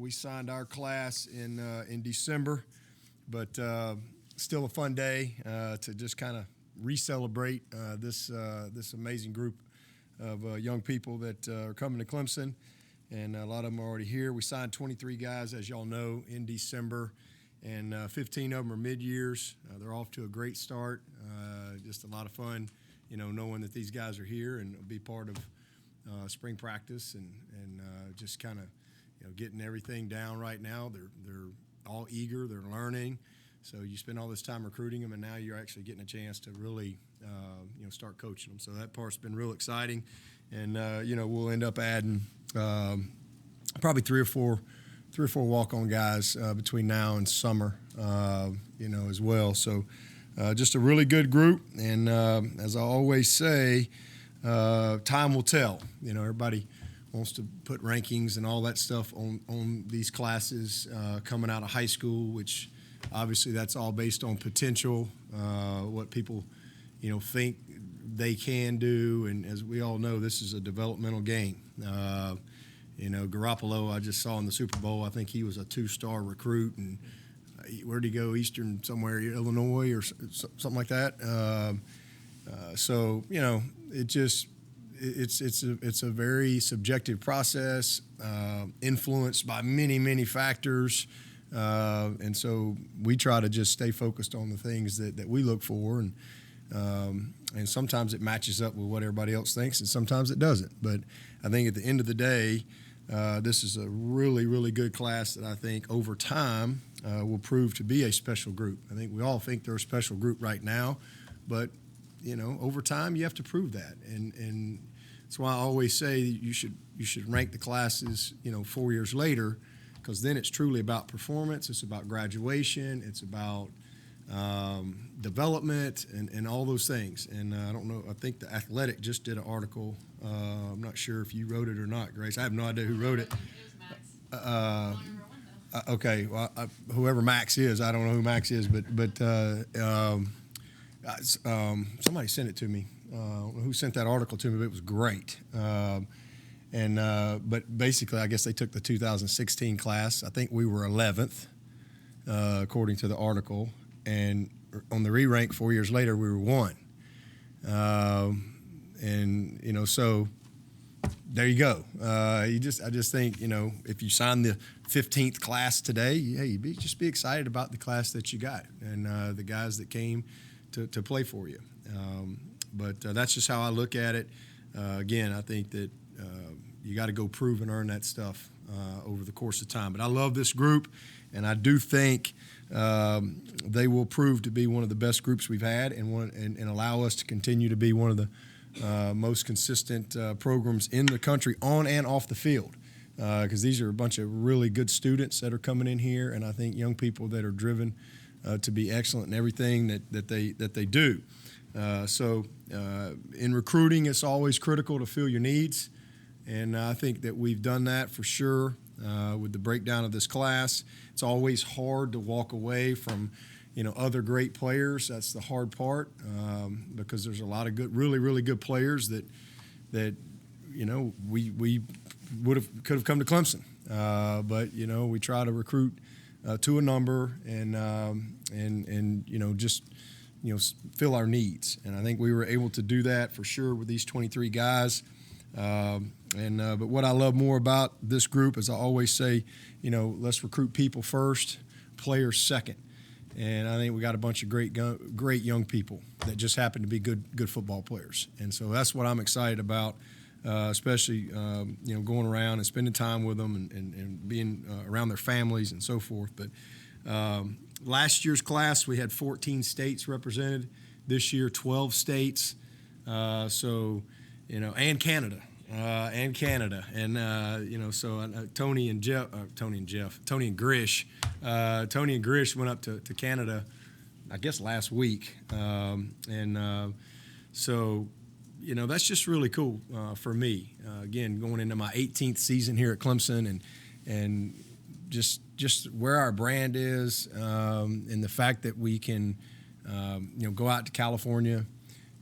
we signed our class in December, but still a fun day to just kind of re-celebrate this amazing group of young people that are coming to Clemson, and a lot of them are already here. We signed 23 guys, as y'all know, in December, and 15 of them are mid-years. They're off to a great start. Just a lot of fun, knowing that these guys are here and will be part of spring practice and just kind of getting everything down right now. They're all eager. They're learning. So you spend all this time recruiting them, and now you're actually getting a chance to really start coaching them. So that part's been real exciting, and we'll end up adding probably three or four walk-on guys between now and summer, as well. So just a really good group, and as I always say, time will tell. Everybody wants to put rankings and all that stuff on these classes coming out of high school, which obviously that's all based on potential, what people think they can do, and as we all know, this is a developmental game. Garoppolo, I just saw in the Super Bowl, I think he was a 2-star recruit, and where'd he go? Eastern somewhere, Illinois or something like that. So it's a very subjective process, influenced by many factors, and so we try to just stay focused on the things that we look for, and sometimes it matches up with what everybody else thinks, and sometimes it doesn't. But I think at the end of the day, this is a really good class that I think over time will prove to be a special group. I think we all think they're a special group right now, but over time you have to prove that, and that's why I always say you should rank the classes 4 years later, because then it's truly about performance. It's about graduation. It's about development and all those things. And I don't know, I think The Athletic just did an article. I'm not sure if you wrote it or not, Grace. I have no idea who wrote it. It was Max. Okay, well, whoever Max is, I don't know who Max is, but somebody sent it to me. I don't know who sent that article to me, but it was great. But basically, I guess they took the 2016 class. I think we were 11th, according to the article. And on the re-rank 4 years later, we were 1. So there you go. I just think, if you sign the 15th class today, just be excited about the class that you got and the guys that came to play for you. But that's just how I look at it. Again, I think that you got to go prove and earn that stuff over the course of time. But I love this group, and I do think they will prove to be one of the best groups we've had, and allow us to continue to be one of the most consistent programs in the country on and off the field. Because these are a bunch of really good students that are coming in here, and I think young people that are driven to be excellent in everything that they do. So in recruiting, it's always critical to fill your needs, and I think that we've done that for sure with the breakdown of this class. It's always hard to walk away from other great players. That's the hard part, because there's a lot of good, really good players that we could have come to Clemson, but we try to recruit to a number and just fill our needs. And I think we were able to do that for sure with these 23 guys. But what I love more about this group is I always say, let's recruit people first, players second. And I think we got a bunch of great young people that just happen to be good football players. And so that's what I'm excited about, especially going around and spending time with them and being around their families and so forth. But last year's class, we had 14 states represented. This year, 12 states. And Canada. And Tony and Grish went up to Canada, I guess last week. That's just really cool for me. Again, going into my 18th season here at Clemson, and just where our brand is, and the fact that we can, go out to California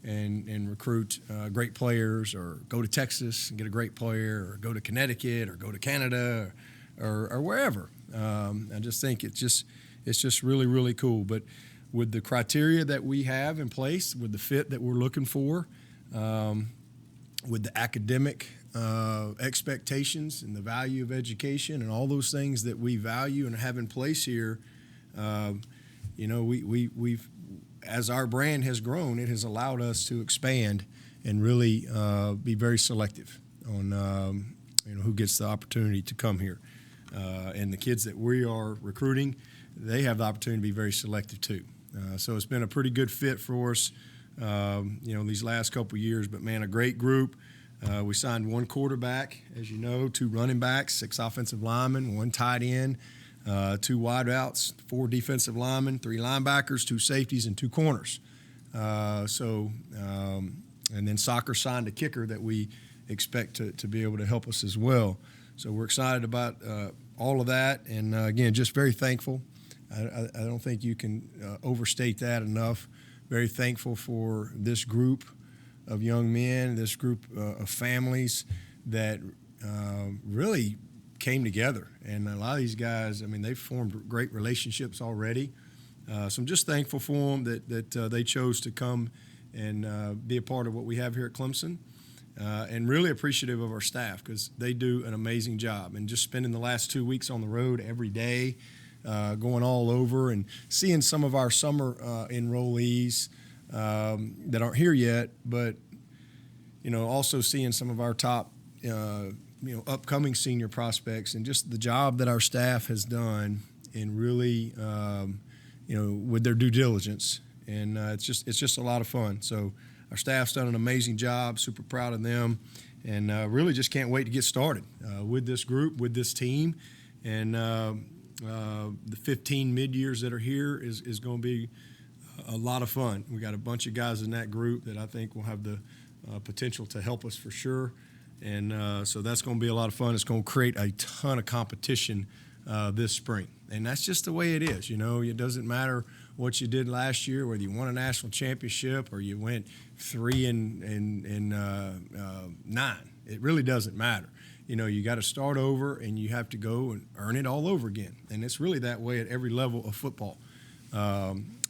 and recruit great players, or go to Texas and get a great player, or go to Connecticut, or go to Canada, or wherever. I just think it's just really, really cool. But with the criteria that we have in place, with the fit that we're looking for, with the academic expectations and the value of education and all those things that we value and have in place here, we've as our brand has grown, it has allowed us to expand and really be very selective on who gets the opportunity to come here. And the kids that we are recruiting, they have the opportunity to be very selective too. So it's been a pretty good fit for us, these last couple of years. But, man, a great group. We signed 1 quarterback, as you know, 2 running backs, 6 offensive linemen, 1 tight end, 2 wideouts, 4 defensive linemen, 3 linebackers, 2 safeties, and 2 corners. And then soccer signed a kicker that we expect to be able to help us as well. So we're excited about all of that, and again, just very thankful. I don't think you can overstate that enough. Very thankful for this group of young men, this group of families that really came together. And a lot of these guys, they've formed great relationships already. So I'm just thankful for them that they chose to come and be a part of what we have here at Clemson. And really appreciative of our staff because they do an amazing job. And just spending the last 2 weeks on the road every day, going all over and seeing some of our summer enrollees that aren't here yet, but also seeing some of our top upcoming senior prospects and just the job that our staff has done in really with their due diligence, and it's just a lot of fun. So our staff's done an amazing job. Super proud of them, and really just can't wait to get started with this group, with this team, and the 15 mid-years that are here is going to be a lot of fun. We got a bunch of guys in that group that I think will have the potential to help us for sure, and so that's going to be a lot of fun. It's going to create a ton of competition this spring, and that's just the way it is. It doesn't matter what you did last year, whether you won a national championship or you went 3-9. It really doesn't matter. You got to start over and you have to go and earn it all over again. And it's really that way at every level of football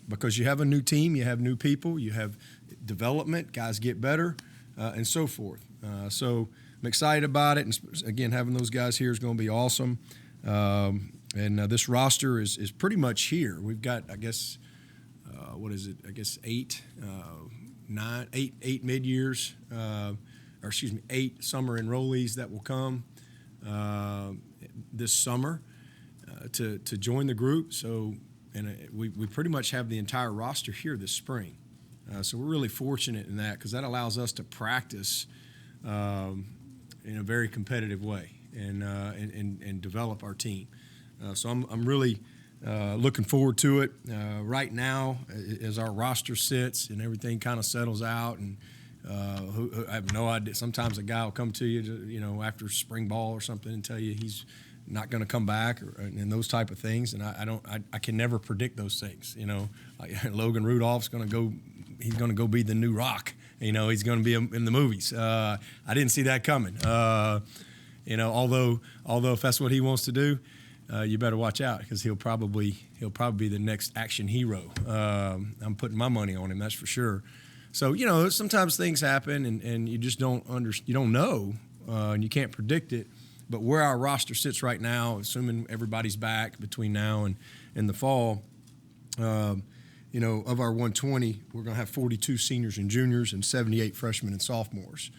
because you have a new team, you have new people, you have development, guys get better, and so forth. So I'm excited about it. And again, having those guys here is going to be awesome. And this roster is pretty much here. We've got, I guess, 8 mid-years, 8 summer enrollees that will come this summer to join the group. So, and we pretty much have the entire roster here this spring. So we're really fortunate in that because that allows us to practice in a very competitive way and develop our team. So I'm really looking forward to it. Right now, as our roster sits and everything kind of settles out, and I have no idea. Sometimes a guy will come to you, after spring ball or something, and tell you he's not going to come back, and those type of things. And I can never predict those things. Logan Rudolph's going to go. He's going to go be the new Rock. He's going to be in the movies. I didn't see that coming. Although if that's what he wants to do, you better watch out because he'll probably be the next action hero. I'm putting my money on him, that's for sure. So sometimes things happen and you just don't know, and you can't predict it. But where our roster sits right now, assuming everybody's back between now and the fall, of our 120, we're going to have 42 seniors and juniors and 78 freshmen and sophomores.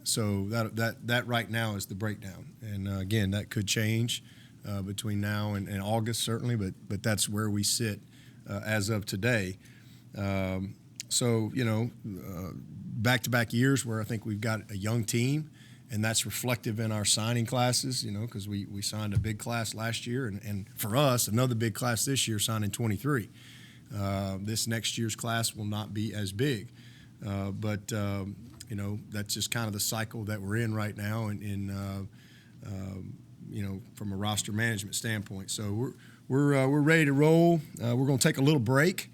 So that right now is the breakdown. And again, that could change between now and August certainly, but that's where we sit as of today. So back-to-back years where I think we've got a young team, and that's reflective in our signing classes, because we signed a big class last year, and for us, another big class this year, signing 23. This next year's class will not be as big, but that's just kind of the cycle that we're in right now, and from a roster management standpoint. So we're ready to roll. We're going to take a little break.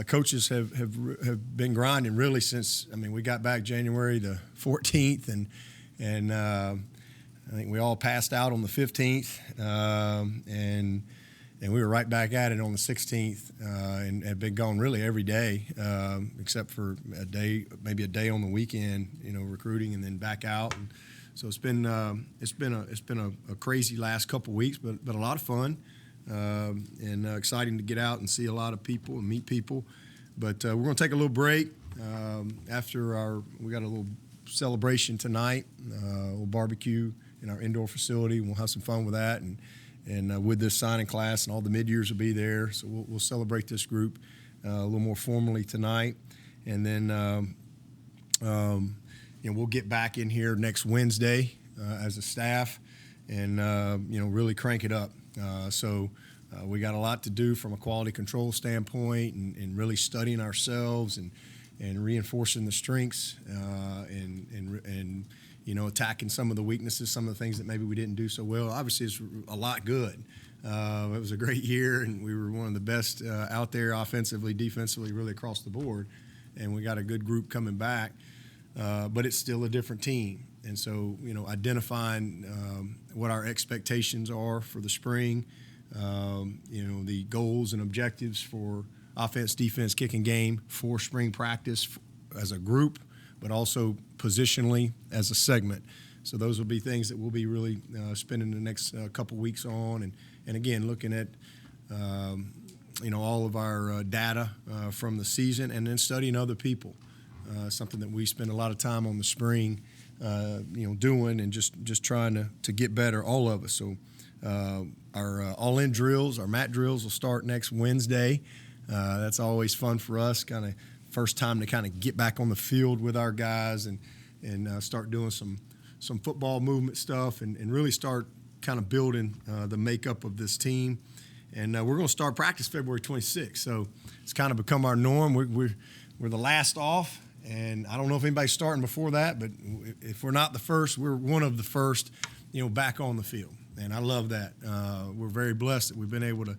Coaches have been grinding really since we got back January the 14th, and I think we all passed out on the 15th, and we were right back at it on the 16th, and had been gone really every day, except for maybe a day on the weekend, recruiting and then back out. And so it's been a crazy last couple weeks, but a lot of fun, and exciting to get out and see a lot of people and meet people. But we're going to take a little break after we got a little celebration tonight, a little barbecue in our indoor facility. We'll have some fun with that, and with this signing class, and all the mid-years will be there. So we'll celebrate this group a little more formally tonight, and then we'll get back in here next Wednesday as a staff, and really crank it up. We got a lot to do from a quality control standpoint, and really studying ourselves and reinforcing the strengths, and attacking some of the weaknesses, some of the things that maybe we didn't do so well. Obviously, it's a lot good. It was a great year, and we were one of the best out there offensively, defensively, really across the board. And we got a good group coming back, but it's still a different team. And so, identifying what our expectations are for the spring, the goals and objectives for offense, defense, kicking game for spring practice as a group, but also positionally as a segment. So those will be things that we'll be really spending the next couple weeks on, and again looking at all of our data from the season, and then studying other people. Something that we spend a lot of time on the spring, doing, and just trying to get better, all of us. So our all-in drills, our mat drills, will start next Wednesday. That's always fun for us, kind of first time to kind of get back on the field with our guys and start doing some football movement stuff, and really start kind of building the makeup of this team. And we're going to start practice February 26th. So it's kind of become our norm. We're the last off, and I don't know if anybody's starting before that, but if we're not the first, we're one of the first, back on the field. And I love that. We're very blessed that we've been able to,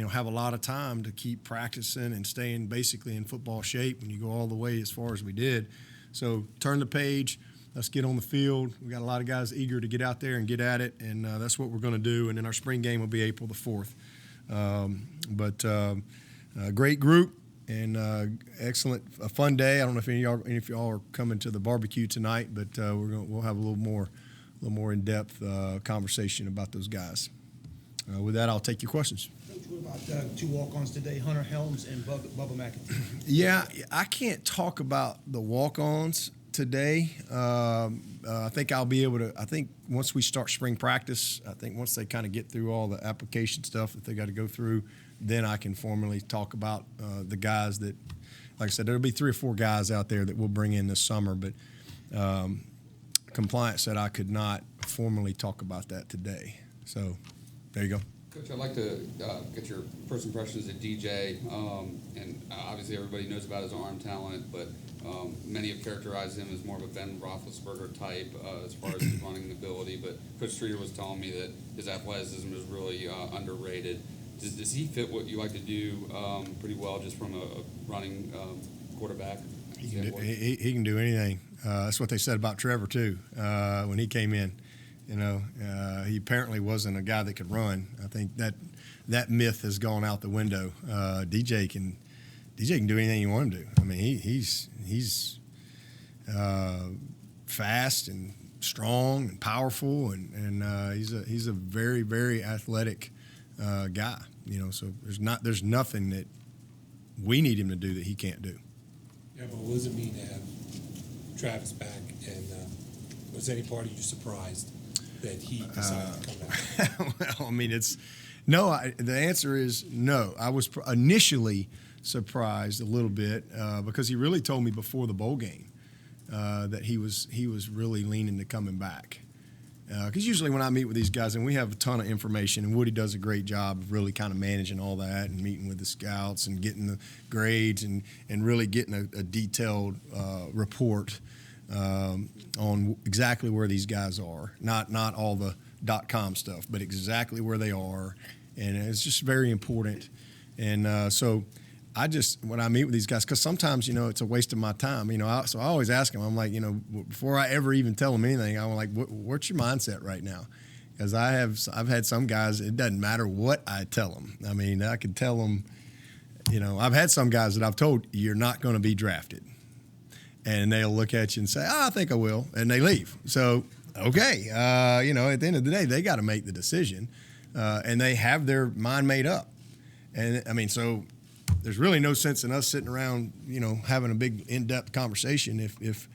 have a lot of time to keep practicing and staying basically in football shape when you go all the way as far as we did. So turn the page. Let's get on the field. We got a lot of guys eager to get out there and get at it, and that's what we're going to do. And then our spring game will be April the 4th. Great group, and excellent, a fun day. I don't know if any of y'all are coming to the barbecue tonight, but we'll have a little more in-depth conversation about those guys. With that, I'll take your questions. Coach, what about two walk-ons today, Hunter Helms and Bubba McAtee? Yeah, I can't talk about the walk-ons today. I think I'll be able to. I think once we start spring practice, once they kind of get through all the application stuff that they got to go through, then I can formally talk about the guys that, like I said, there'll be 3 or 4 guys out there that we'll bring in this summer, but compliance said I could not formally talk about that today. So there you go. Coach, I'd like to get your first impressions of DJ, and obviously everybody knows about his arm talent, but many have characterized him as more of a Ben Roethlisberger type as far as his running ability, but Coach Streeter was telling me that his athleticism is really underrated. Does he fit what you like to do pretty well, just from a running quarterback? He can do anything. That's what they said about Trevor, too, when he came in. He apparently wasn't a guy that could run. I think that myth has gone out the window. DJ can do anything you want him to. I mean, he's fast and strong and powerful, and he's a very, very athletic guy. So there's nothing that we need him to do that he can't do. Yeah, but what does it mean to have Travis back? And was any part of you surprised that he decided to come back? Well, I mean, the answer is no. I was initially surprised a little bit because he really told me before the bowl game that he was really leaning to coming back. Because usually when I meet with these guys, and we have a ton of information, and Woody does a great job of really kind of managing all that and meeting with the scouts and getting the grades and really getting a detailed report on exactly where these guys are. Not all the .com stuff, but exactly where they are. And it's just very important. And so I just, when I meet with these guys, because sometimes, it's a waste of my time, so I always ask them, I'm like, before I ever even tell them anything, I'm like, what's your mindset right now? Because I've had some guys, it doesn't matter what I tell them. I mean, I could tell them, I've had some guys that I've told, you're not going to be drafted. And they'll look at you and say, I think I will. And they leave. So, okay. At the end of the day, they got to make the decision. And they have their mind made up. And, I mean, so there's really no sense in us sitting around, having a big in-depth conversation if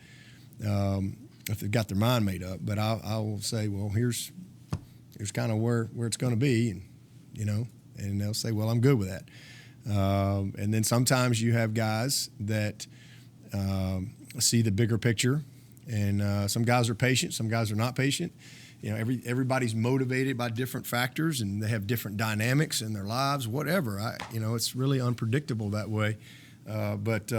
they've got their mind made up. But I will say, well, here's kind of where it's going to be, and they'll say, well, I'm good with that. And then sometimes you have guys that see the bigger picture, and some guys are patient, some guys are not patient. Everybody's motivated by different factors, and they have different dynamics in their lives, whatever. It's really unpredictable that way. But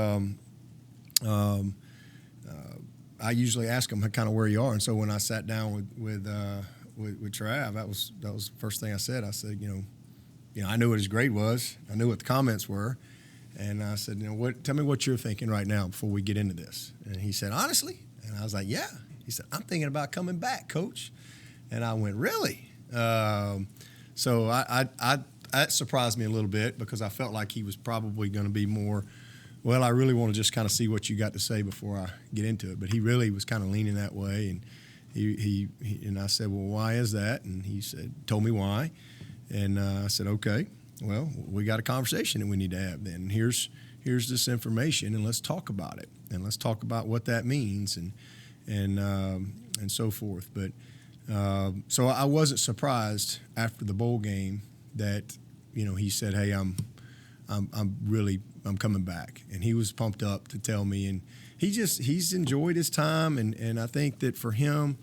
I usually ask them kind of where you are. And so when I sat down with Trav, that was the first thing I said. I said, I knew what his grade was. I knew what the comments were. And I said, tell me what you're thinking right now before we get into this. And he said, honestly? And I was like, yeah. He said, I'm thinking about coming back, Coach. And I went, really? So that surprised me a little bit, because I felt like he was probably going to be more, well, I really want to just kind of see what you got to say before I get into it. But he really was kind of leaning that way. And he and I said, well, why is that? And he told me why. And I said, okay, well, we got a conversation that we need to have then. Here's this information, and let's talk about it. And let's talk about what that means and so forth. But so I wasn't surprised after the bowl game that, he said, hey, I'm coming back. And he was pumped up to tell me, and he's enjoyed his time. And I think that for him,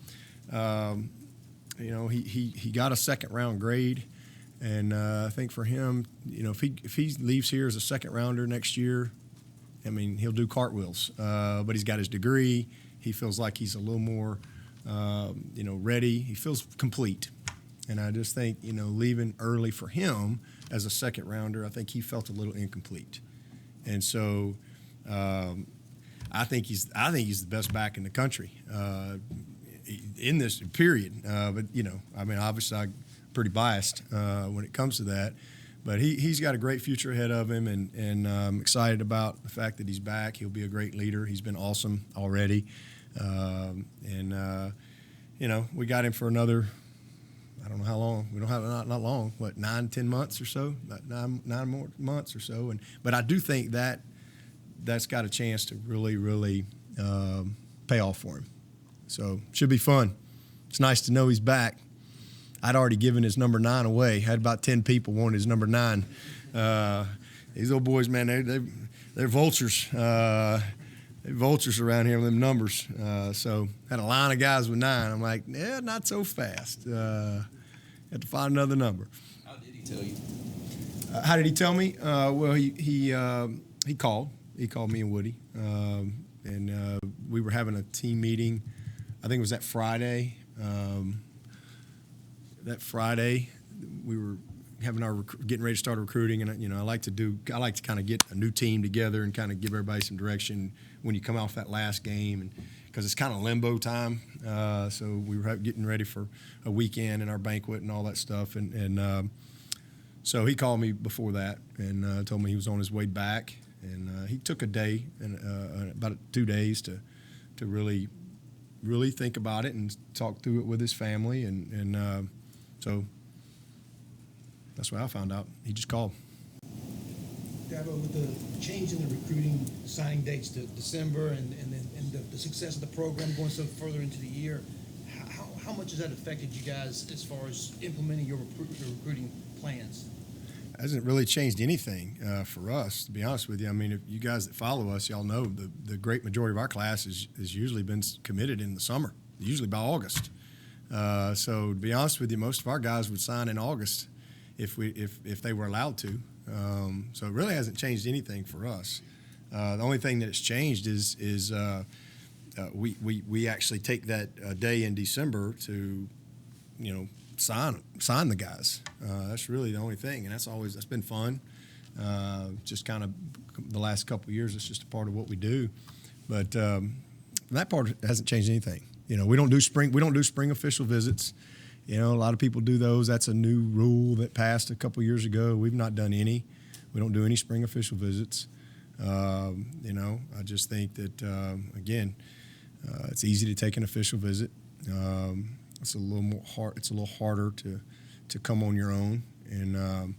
he got a second round grade. And I think for him, if he leaves here as a second rounder next year, I mean, he'll do cartwheels. But he's got his degree. He feels like he's a little more, ready. He feels complete. And I just think, leaving early for him as a second rounder, I think he felt a little incomplete. And so I think he's the best back in the country in this period. But obviously I'm pretty biased when it comes to that. But he's got a great future ahead of him, and I'm excited about the fact that he's back. He'll be a great leader. He's been awesome already. We got him for another, I don't know how long. We don't have not long. What, 9-10 months or so? Nine more months or so. But I do think that's got a chance to really, really pay off for him. So should be fun. It's nice to know he's back. I'd already given his number 9 away. Had about 10 people want his number 9. These old boys, man, they're vultures. Vultures around here with them numbers. So had a line of guys with 9. I'm like, yeah, not so fast. Had to find another number. How did he tell you? How did he tell me? Well, he called. He called me and Woody, and we were having a team meeting. I think it was that Friday. That Friday, we were having getting ready to start recruiting, and I like to kind of get a new team together and kind of give everybody some direction when you come off that last game, and because it's kind of limbo time. So we were getting ready for a weekend and our banquet and all that stuff, and so he called me before that and told me he was on his way back, and he took a day and about 2 days to really think about it and talk through it with his family, and so that's what I found out. He just called. Dabo, with the change in the recruiting signing dates to December and the success of the program going so further into the year, how much has that affected you guys as far as implementing your recruiting plans? It hasn't really changed anything for us, to be honest with you. I mean, if you guys that follow us, y'all know the great majority of our class has usually been committed in the summer, usually by August. So to be honest with you, most of our guys would sign in August if they were allowed to. So it really hasn't changed anything for us. The only thing that has changed is we actually take that day in December to, sign the guys. That's really the only thing, and that's been fun. Just kind of the last couple of years, it's just a part of what we do. But that part hasn't changed anything. You know, we don't do spring official visits. You know, a lot of people do those. That's a new rule that passed a couple of years ago. We've not done any. We don't do any spring official visits. You know, I just think that again, it's easy to take an official visit. It's a little more hard. It's a little harder to come on your own, and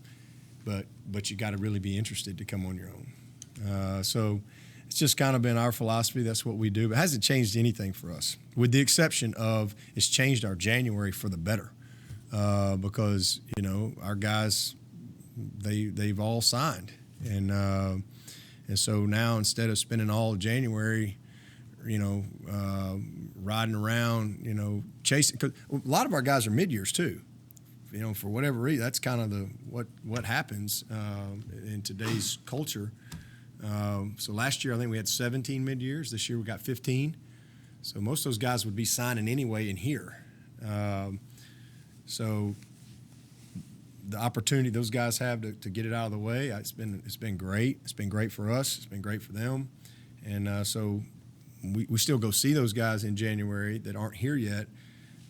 but you got to really be interested to come on your own. So it's just kind of been our philosophy. That's what we do. But it hasn't changed anything for us, with the exception of it's changed our January for the better, because you know our guys they've all signed, and so now instead of spending all of January, you know, riding around, you know, chasing. Cause a lot of our guys are mid-years too. You know, for whatever reason, that's kind of what happens in today's culture. So last year, I think we had 17 mid-years. This year, we got 15. So most of those guys would be signing anyway in here. So the opportunity those guys have to get it out of the way, it's been great. It's been great for us. It's been great for them. And so we still go see those guys in January that aren't here yet,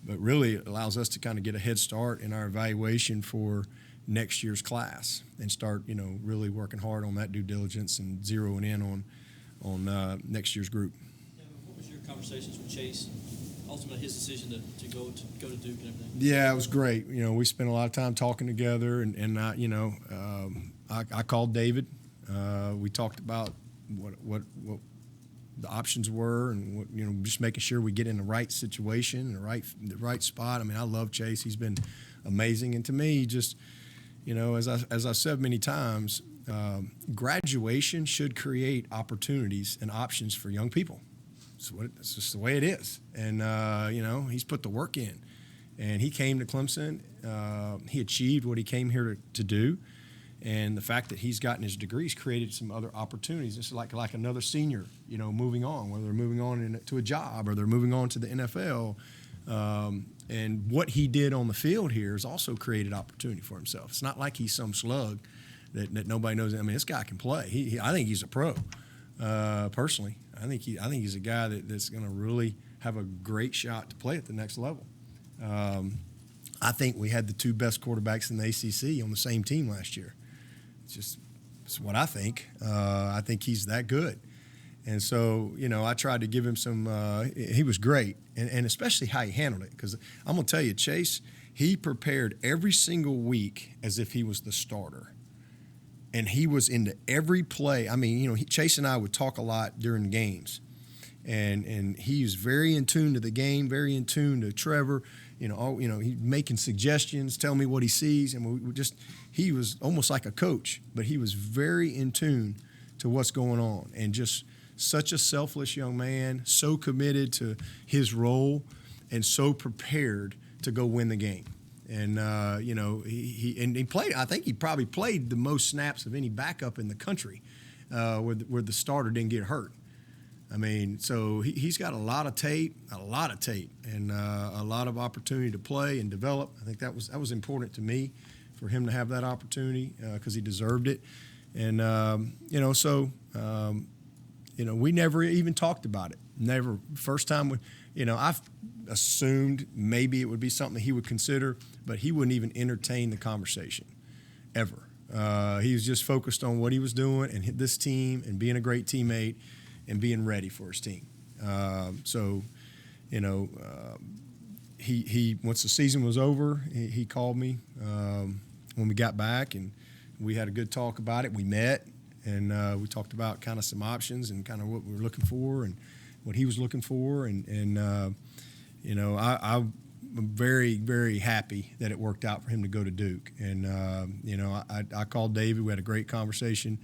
but really it allows us to kind of get a head start in our evaluation for next year's class and start, you know, really working hard on that due diligence and zeroing in on next year's group. Yeah, what was your conversations with Chase? Ultimately, his decision to go to Duke and everything. Yeah, it was great. You know, we spent a lot of time talking together, and I, you know, I called David. We talked about what the options were, and what, you know, just making sure we get in the right situation, the right spot. I mean, I love Chase. He's been amazing, and to me, just, you know, as I've said many times, graduation should create opportunities and options for young people. It's just the way it is. And, you know, he's put the work in. And he came to Clemson. He achieved what he came here to do. And the fact that he's gotten his degrees created some other opportunities. It's like another senior, you know, moving on, whether they're moving on to a job or they're moving on to the NFL. And what he did on the field here has also created opportunity for himself. It's not like he's some slug that nobody knows. I mean, this guy can play. I think he's a pro, personally. I think he's a guy that's going to really have a great shot to play at the next level. I think we had the two best quarterbacks in the ACC on the same team last year. It's what I think. I think he's that good. And so, you know, I tried to give him some he was great, and especially how he handled it. Because I'm going to tell you, Chase, he prepared every single week as if he was the starter. And he was into every play. I mean, you know, Chase and I would talk a lot during games. And he was very in tune to the game, very in tune to Trevor. You know, he making suggestions, tell me what he sees, and he was almost like a coach, but he was very in tune to what's going on, and just such a selfless young man, so committed to his role, and so prepared to go win the game. And you know, he played. I think he probably played the most snaps of any backup in the country, where the starter didn't get hurt. I mean, so he's got a lot of tape, and a lot of opportunity to play and develop. I think that was important to me, for him to have that opportunity, because he deserved it. And you know, so you know, we never even talked about it. Never. First time, you know, I've assumed maybe it would be something he would consider, but he wouldn't even entertain the conversation, ever. He was just focused on what he was doing and this team and being a great teammate and being ready for his team. So, you know, he once the season was over, he called me when we got back, and we had a good talk about it. We met, and we talked about kind of some options and kind of what we were looking for and what he was looking for. And you know, I'm very, very happy that it worked out for him to go to Duke. And, you know, I called David. We had a great conversation.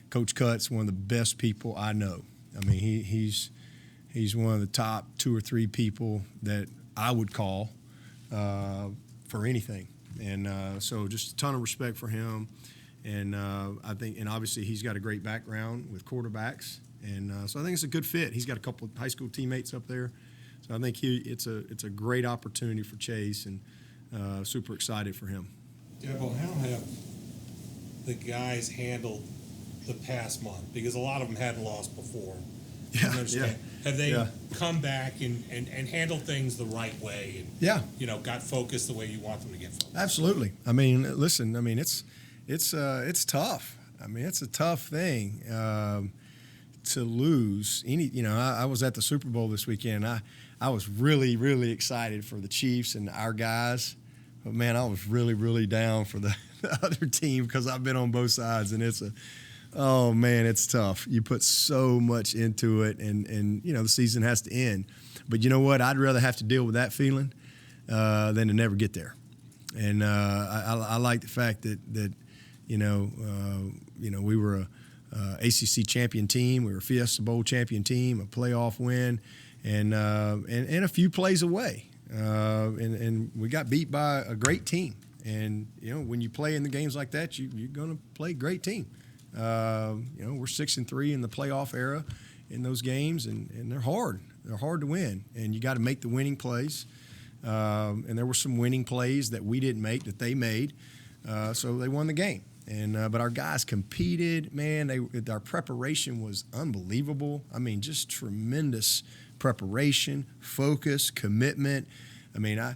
Coach Cutt's one of the best people I know. I mean, he's one of the top 2 or 3 people that I would call for anything. And so just a ton of respect for him. And I think, and obviously he's got a great background with quarterbacks. And so I think it's a good fit. He's got a couple of high school teammates up there. So I think it's a great opportunity for Chase, and super excited for him. Devil, how have the guys handled the past month? Because a lot of them hadn't lost before. Yeah, You understand? Have they yeah. come back and handled things the right way and, Yeah. got focused the way you want them to get focused? Absolutely. I mean, listen. I mean, it's tough. I mean, it's a tough thing to lose. I was at the Super Bowl this weekend. I was really, really excited for the Chiefs and our guys, but man, I was really, really down for the other team because I've been on both sides, and oh man, it's tough. You put so much into it, and the season has to end. But you know what? I'd rather have to deal with that feeling than to never get there. And I like the fact that we were a ACC champion team, we were a Fiesta Bowl champion team, a playoff win, and a few plays away, and we got beat by a great team. And when you play in the games like that, you're going to play a great team. We're 6-3 in the playoff era in those games, and they're hard. They're hard to win, and you got to make the winning plays. And there were some winning plays that we didn't make that they made, so they won the game. And but our guys competed, man. Our preparation was unbelievable. I mean, just tremendous preparation, focus, commitment. I mean, I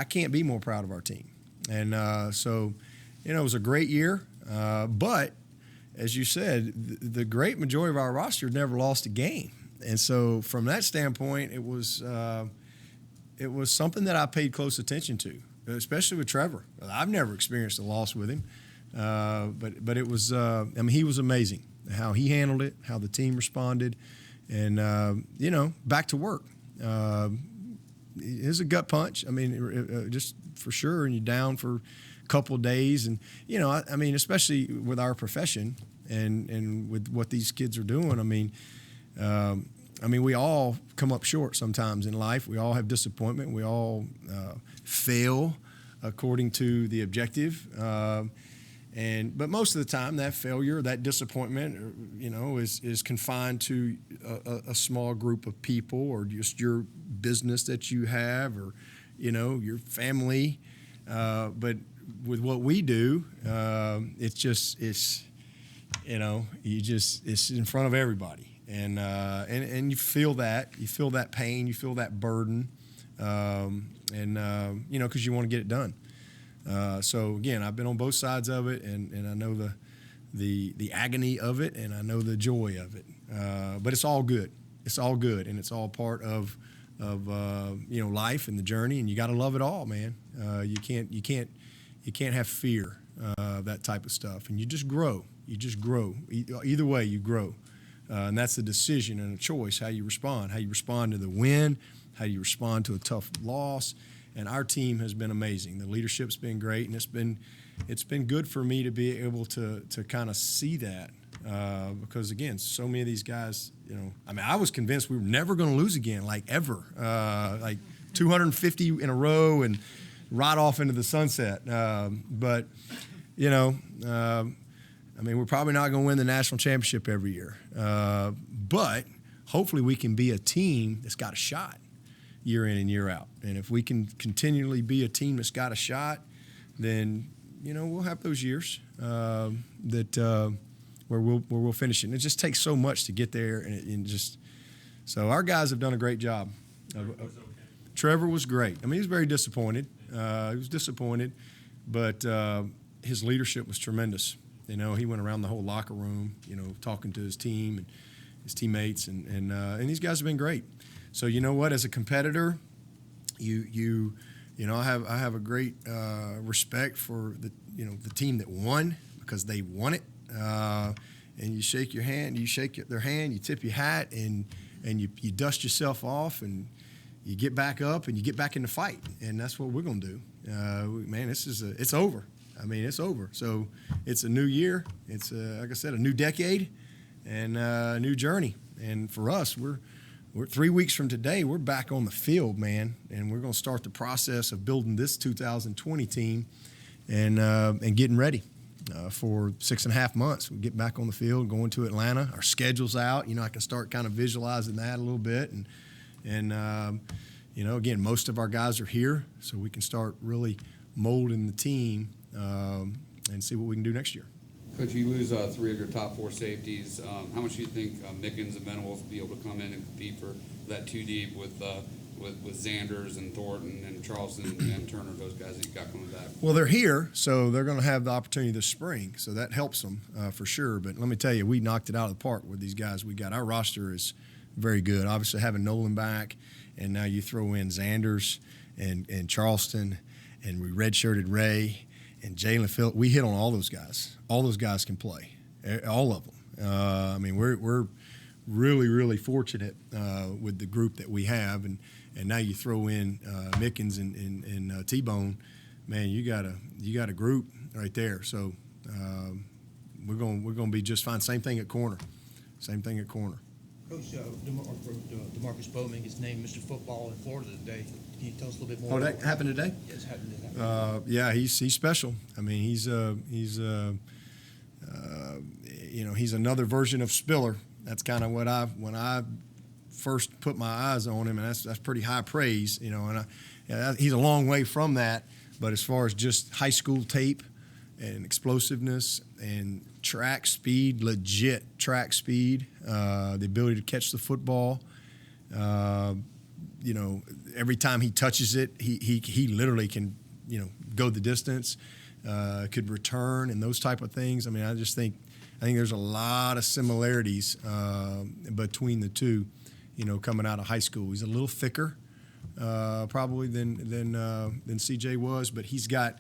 can't be more proud of our team. And so, it was a great year. But as you said, the great majority of our roster never lost a game, and so from that standpoint, it was something that I paid close attention to, especially with Trevor. I've never experienced a loss with him, but it was. He was amazing. How he handled it, how the team responded, and back to work. It was a gut punch. I mean, just for sure, and you're down for a couple of days, and especially with our profession and with what these kids are doing. We all come up short sometimes in life. We all have disappointment. We all fail according to the objective. But most of the time, that failure, that disappointment, is confined to a small group of people, or just your business that you have, or your family. But with what we do, it's in front of everybody. And you feel that pain, you feel that burden, because you want to get it done. So again, I've been on both sides of it, and I know the agony of it, and I know the joy of it. But it's all good. It's all good, and it's all part of life and the journey, and you got to love it all, man. You can't have fear of that type of stuff, and you just grow. You just grow. Either way, you grow. And that's a decision and a choice, how you respond to the win, how you respond to a tough loss. And our team has been amazing. The leadership's been great, and it's been good for me to be able to kind of see that because, again, so many of these guys, I was convinced we were never going to lose again, like ever, like 250 in a row and right off into the sunset. But we're probably not going to win the national championship every year. But hopefully we can be a team that's got a shot year in and year out. And if we can continually be a team that's got a shot, then, we'll have those years where we'll finish it. And it just takes so much to get there. So our guys have done a great job. Trevor was great. He was very disappointed. He was disappointed, but his leadership was tremendous. He went around the whole locker room, talking to his team and his teammates, and these guys have been great. So you know what? As a competitor, I have a great respect for the team that won, because they won it. And you shake your hand, their hand, you tip your hat, and you dust yourself off, and you get back up and you get back in the fight, and that's what we're gonna do. Man, it's over. It's over. So it's a new year. It's like I said, a new decade and a new journey. And for us, we're 3 weeks from today, we're back on the field, man, and we're going to start the process of building this 2020 team and getting ready for 6.5 months. We get back on the field, going to Atlanta. Our schedule's out. I can start kind of visualizing that a little bit, and again, most of our guys are here, so we can start really molding the team and see what we can do next year. Coach, you lose three of your top four safeties. How much do you think Mickens and Venables will be able to come in and compete for that two deep with Zanders and Thornton and Charleston and Turner, those guys that you got coming back? Well, they're here, so they're going to have the opportunity this spring, so that helps them for sure. But let me tell you, we knocked it out of the park with these guys we got. Our roster is very good. Obviously, having Nolan back, and now you throw in Zanders and Charleston, and we redshirted Ray and Jalen Phillip. We hit on all those guys. All those guys can play, all of them. I mean, we're really, really fortunate with the group that we have, and now you throw in Mickens and T-Bone, man, you got a group right there. So we're going to be just fine. Same thing at corner. Coach, DeMarcus Bowman is named Mr. Football in Florida today. Can you tell us a little bit more? Oh, that happened today? Yes, happened today. Yeah, he's special. I mean, he's another version of Spiller. That's kind of what when I first put my eyes on him, and that's pretty high praise, And he's a long way from that, but as far as just high school tape and explosiveness and track speed, legit track speed, the ability to catch the football, every time he touches it, he literally can, go the distance, could return and those type of things. I mean, I think there's a lot of similarities between the two, coming out of high school. He's a little thicker, probably than CJ was, but he's got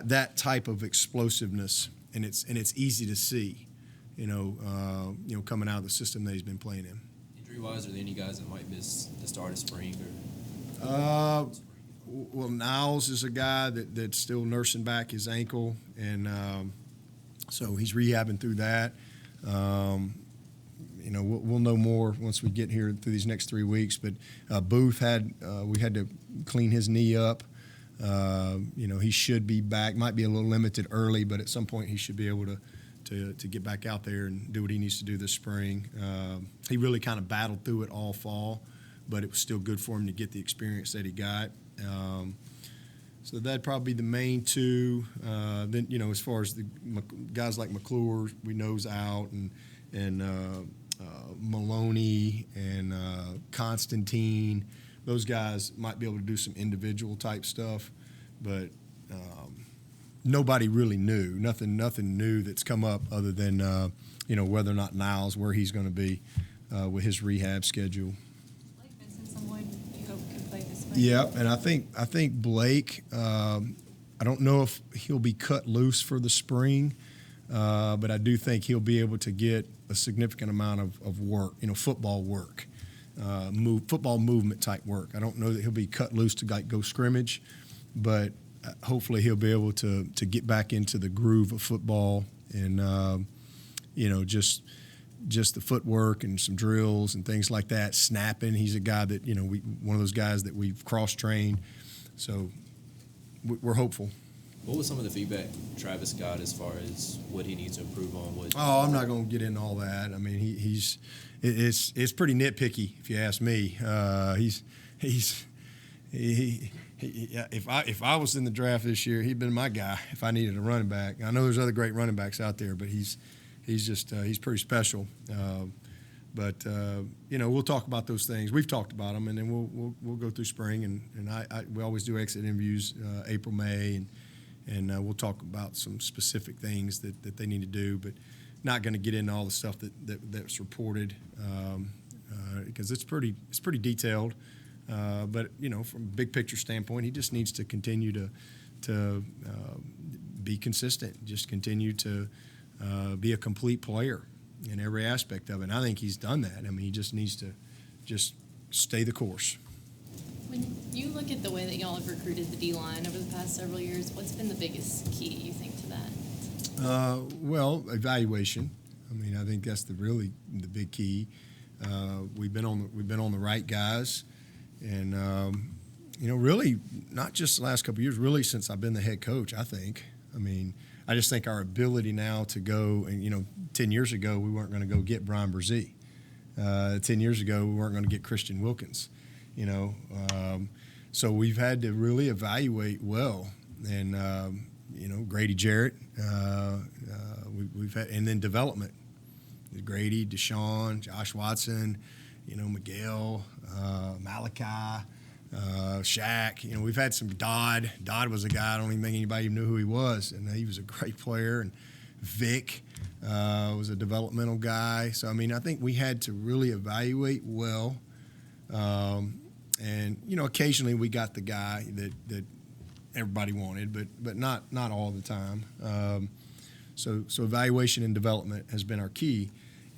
that type of explosiveness, and it's easy to see, coming out of the system that he's been playing in. Injury-wise, are there any guys that might miss the start of spring? Or well, Niles is a guy that's still nursing back his ankle, and so he's rehabbing through that. We'll know more once we get here through these next 3 weeks. But Booth we had to clean his knee up. He should be back. Might be a little limited early, but at some point he should be able to get back out there and do what he needs to do this spring. He really kind of battled through it all fall, but it was still good for him to get the experience that he got. So that'd probably be the main two. Then, as far as the guys like McClure, we know's out, and Maloney and Constantine, those guys might be able to do some individual type stuff, but nobody really knew. Nothing new that's come up other than whether or not Niles, where he's going to be with his rehab schedule. Blake Vincent, someone you hope could play this way. Yeah, and I think Blake. I don't know if he'll be cut loose for the spring, but I do think he'll be able to get a significant amount of work, football work, football movement type work. I don't know that he'll be cut loose to go scrimmage, but hopefully he'll be able to get back into the groove of football and just the footwork and some drills and things like that. Snapping, he's a guy that one of those guys that we've cross trained, so we're hopeful. what was some of the feedback Travis got as far as what he needs to improve on? Oh, I'm not going to get into all that. I mean, it's pretty nitpicky if you ask me. If I was in the draft this year, he'd been my guy if I needed a running back. I know there's other great running backs out there, but he's pretty special. But we'll talk about those things. We've talked about them, and then we'll go through spring, and we always do exit interviews April, May, and we'll talk about some specific things that they need to do, but not going to get into all the stuff that's reported because it's pretty detailed. But from a big picture standpoint, he just needs to continue to be consistent, just continue to be a complete player in every aspect of it. And I think he's done that. I mean, he just needs to just stay the course. When you look at the way that y'all have recruited the D-line over the past several years, what's been the biggest key, you think, to that? Well, evaluation. I mean, I think that's the big key. We've been on the right guys. And, really not just the last couple of years, really since I've been the head coach, I think. I mean, I just think our ability now to go, and, 10 years ago, we weren't going to go get Brian Brzee. 10 years ago, we weren't going to get Christian Wilkins, so we've had to really evaluate well. And, Grady Jarrett. We've had, and then development. Grady, Deshaun, Josh Watson, Miguel, Malachi, Shaq. We've had some Dodd. Dodd was a guy I don't even think anybody even knew who he was, and he was a great player. And Vic was a developmental guy. So, I think we had to really evaluate well. And occasionally we got the guy that everybody wanted, but not all the time. So evaluation and development has been our key.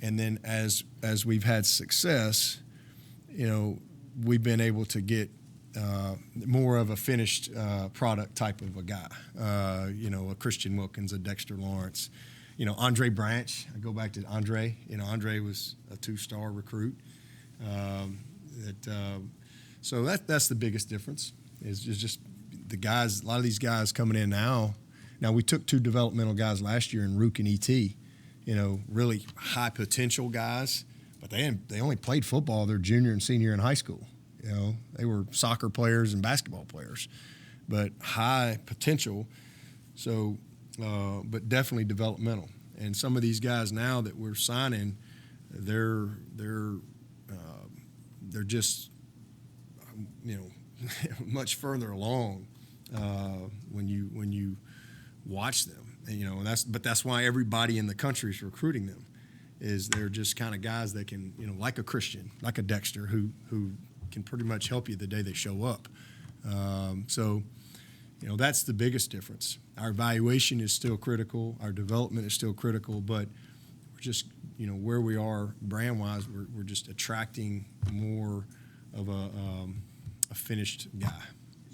And then as we've had success, we've been able to get more of a finished product type of a guy. A Christian Wilkins, a Dexter Lawrence, Andre Branch. I go back to Andre. Andre was a 2-star recruit. So that's the biggest difference is just the guys. A lot of these guys coming in now. Now we took 2 developmental guys last year in Rook and ET. Really high potential guys, but they only played football their junior and senior in high school. They were soccer players and basketball players, but high potential. So, but definitely developmental. And some of these guys now that we're signing, they're just much further along when you watch them. And that's why everybody in the country is recruiting them. Is they're just kind of guys that can, like a Christian, like a Dexter, who can pretty much help you the day they show up. So that's the biggest difference. Our evaluation is still critical. Our development is still critical, but we're just, where we are brand-wise, we're just attracting more of a finished guy.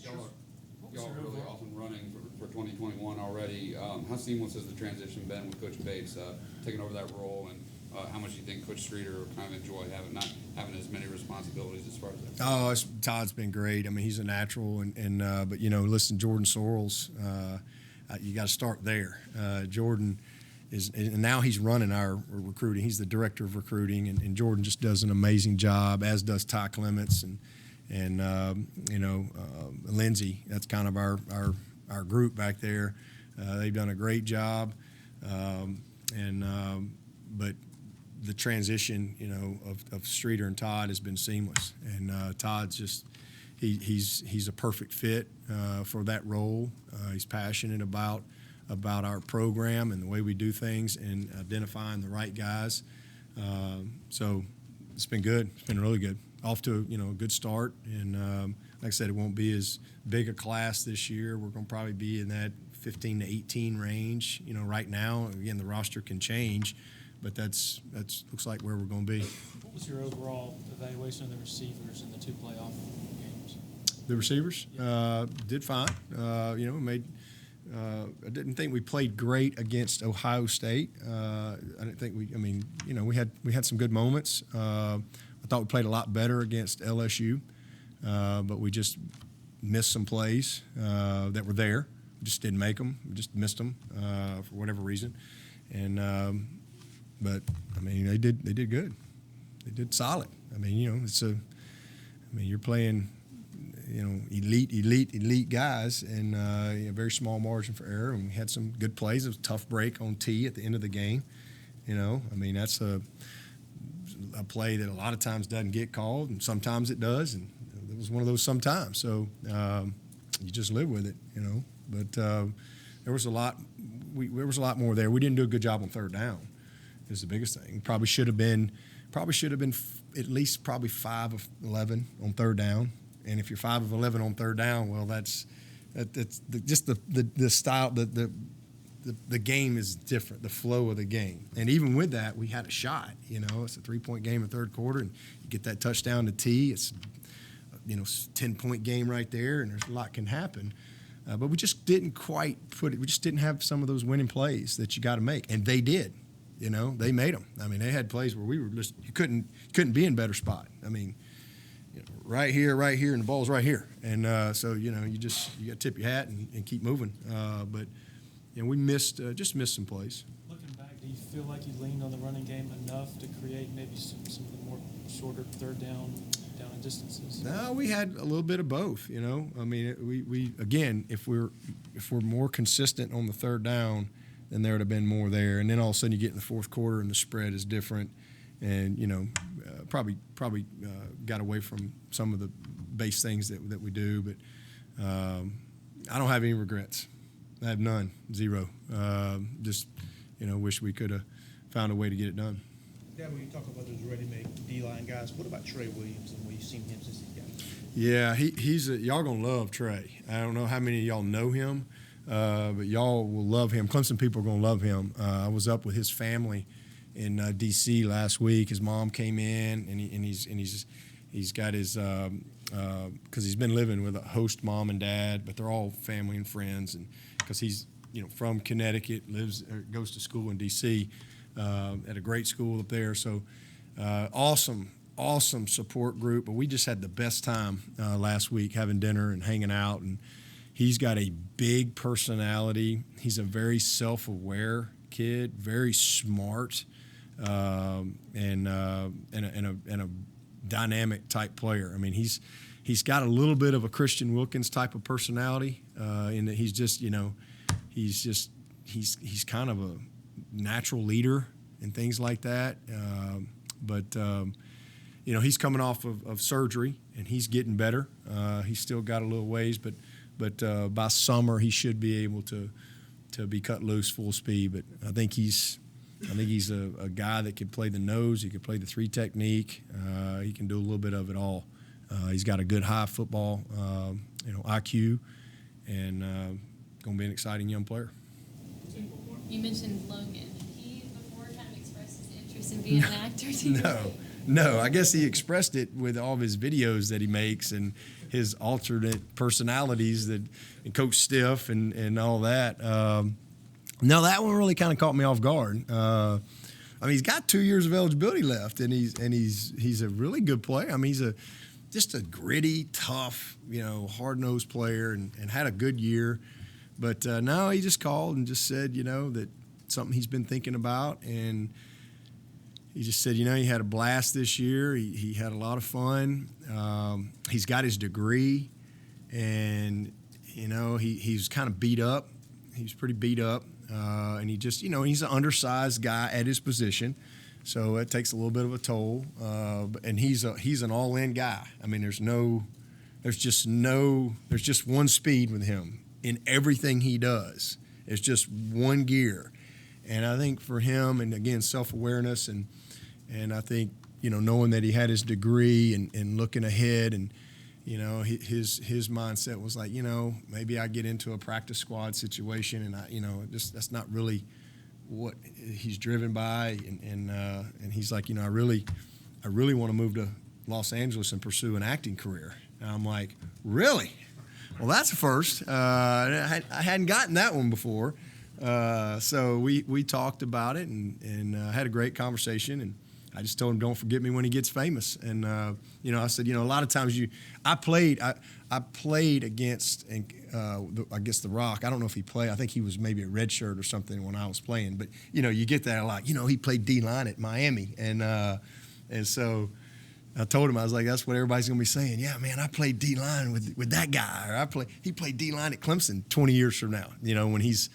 Y'all are really off and running for 2021 already. How seamless has the transition been with Coach Bates taking over that role, and how much do you think Coach Streeter kind of enjoy not having as many responsibilities as far as that? Todd's been great. He's a natural, but listen, Jordan Sorrells, you got to start there. Jordan is, and now he's running our recruiting. He's the director of recruiting, and Jordan just does an amazing job, as does Ty Clements and Lindsay. That's kind of our group back there. They've done a great job, but the transition, of Streeter and Todd has been seamless. And Todd's just he's a perfect fit for that role. He's passionate about our program and the way we do things and identifying the right guys. So it's been good. It's been really good. Off to a good start, and like I said, it won't be as big a class this year. We're going to probably be in that 15 to 18 range. Right now, again, the roster can change, but that's looks like where we're going to be. What was your overall evaluation of the receivers in the 2 playoff games? The receivers did fine. Made. I didn't think we played great against Ohio State. I didn't think we had some good moments. I thought we played a lot better against LSU, but we just missed some plays that were there. We just didn't make them. We just missed them for whatever reason. And but they did good. They did solid. You're playing elite guys, and a very small margin for error. And we had some good plays. It was a tough break on T at the end of the game. That's a play that a lot of times doesn't get called, and sometimes it does, and it was one of those sometimes. So you just live with it, But there was a lot. There was a lot more there. We didn't do a good job on 3rd down. Is the biggest thing. Probably should have been at least 5 of 11 on 3rd down. And if you're 5 of 11 on 3rd down, well, that's just the style. The game is different, the flow of the game. And even with that, we had a shot. It's a 3-point game in 3rd quarter, and you get that touchdown to T. It's 10-point game right there, and there's a lot can happen. But we just didn't quite put it. We just didn't have some of those winning plays that you got to make, and they did. They made them. They had plays where we were just you couldn't be in a better spot. Right here, and the ball's right here, and so you got to tip your hat and keep moving. But we missed some plays. Looking back, do you feel like you leaned on the running game enough to create maybe some of the more shorter 3rd down down in distances? No, we had a little bit of both. You know, I mean, we again, if we're more consistent on the third down, then there would have been more there. And then all of a sudden, you get in the fourth quarter, and the spread is different, and you know, probably got away from some of the base things that we do. But I don't have any regrets. I have none, zero. Just wish we could have found a way to get it done. Dad, when you talk about those ready-made D-line guys, what about Trey Williams and what you've seen him since he's got here? Yeah, he's y'all gonna love Trey. I don't know how many of y'all know him, but y'all will love him. Clemson people are gonna love him. I was up with his family in D.C. last week. His mom came in, and he's got his because he's been living with a host mom and dad, but they're all family and friends, and because he's from Connecticut, goes to school in D.C. At a great school up there. So awesome support group. But we just had the best time last week having dinner and hanging out. And he's got a big personality. He's a very self-aware kid, very smart, and a dynamic type player. I mean, he's got a little bit of a Christian Wilkins type of personality in that he's kind of a natural leader and things like that. But he's coming off of surgery and he's getting better. He's still got a little ways, but by summer he should be able to be cut loose full speed. But I think he's a guy that could play the nose. He could play the three technique. He can do a little bit of it all. He's got a good high football, IQ, and going to be an exciting young player. You mentioned Logan. Did he before kind of express his interest in being an actor? No. I guess he expressed it with all of his videos that he makes and his alternate personalities and Coach Stiff and all that. No, that one really kind of caught me off guard. I mean, he's got 2 years of eligibility left, and he's a really good player. I mean, he's just a gritty, tough, hard-nosed player, and had a good year. But no, he just called and just said, that something he's been thinking about, and he just said, he had a blast this year. He had a lot of fun. He's got his degree, and he's kind of beat up. He's pretty beat up, and he just, he's an undersized guy at his position, so it takes a little bit of a toll. And he's an all-in guy. I mean, there's just one speed with him. In everything he does, it's just one gear, and I think for him, and again, self-awareness, and I think knowing that he had his degree and looking ahead, and his mindset was like, maybe I get into a practice squad situation, and that's not really what he's driven by, and he's like, I really want to move to Los Angeles and pursue an acting career, and I'm like, really? Well, that's a first. I hadn't gotten that one before. So we talked about it and had a great conversation. And I just told him, don't forget me when he gets famous. And, I said, a lot of times I played against, I guess, The Rock. I don't know if he played. I think he was maybe a red shirt or something when I was playing. But, you get that a lot. He played D-line at Miami. And so I told him, I was like, that's what everybody's going to be saying. Yeah, man, I played D-line with that guy. Or he played D-line at Clemson 20 years from now, when he's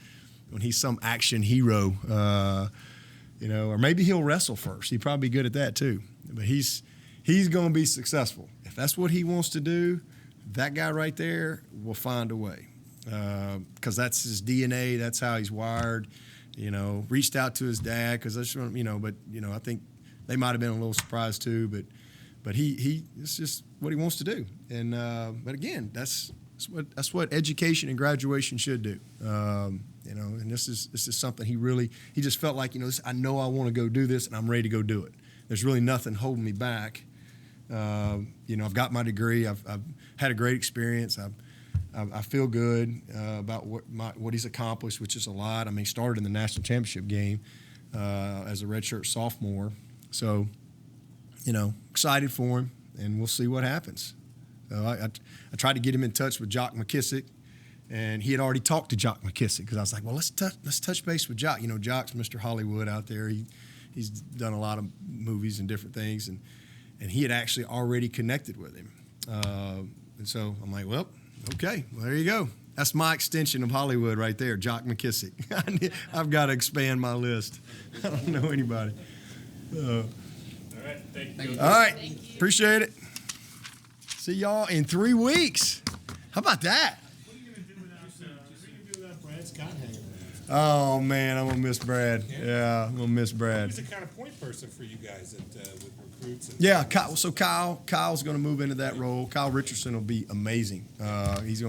some action hero, or maybe he'll wrestle first. He'd probably be good at that too. But he's going to be successful. If that's what he wants to do, that guy right there will find a way because that's his DNA. That's how he's wired. Reached out to his dad because but I think they might have been a little surprised too, But it's just what he wants to do, and but again, that's what education and graduation should do, And this is something he just felt like I know I want to go do this, and I'm ready to go do it. There's really nothing holding me back. I've got my degree. I've had a great experience. I feel good about what he's accomplished, which is a lot. I mean, he started in the national championship game as a redshirt sophomore, so. Excited for him, and we'll see what happens. So I tried to get him in touch with Jock McKissick, and he had already talked to Jock McKissick because I was like, well, let's touch base with Jock. Jock's Mr. Hollywood out there. He's done a lot of movies and different things, and he had actually already connected with him. And so I'm like, well, okay, well, there you go. That's my extension of Hollywood right there, Jock McKissick. I've got to expand my list. I don't know anybody. All right, thank you. All right, Thank you. appreciate it. See y'all in 3 weeks. How about that? What are you gonna do without Brad Scott hanging around? Oh man, I'm gonna miss Brad. Yeah, I'm gonna miss Brad. He's the kind of point person for you guys with recruits. And Yeah, Kyle's going to move into that role. Kyle Richardson will be amazing.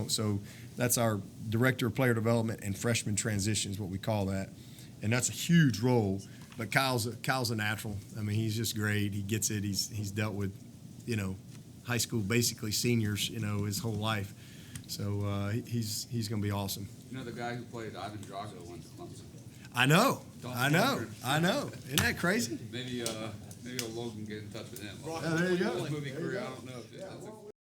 So that's our director of player development and freshman transitions, what we call that, and that's a huge role. But Kyle's a natural. I mean, he's just great. He gets it. He's dealt with, high school basically seniors, his whole life. So he's going to be awesome. You know the guy who played Ivan Drago went to Clemson. I know. Don't Isn't that crazy? Maybe Logan get in touch with him. Yeah, there you go. Movie career, I don't know. If that's a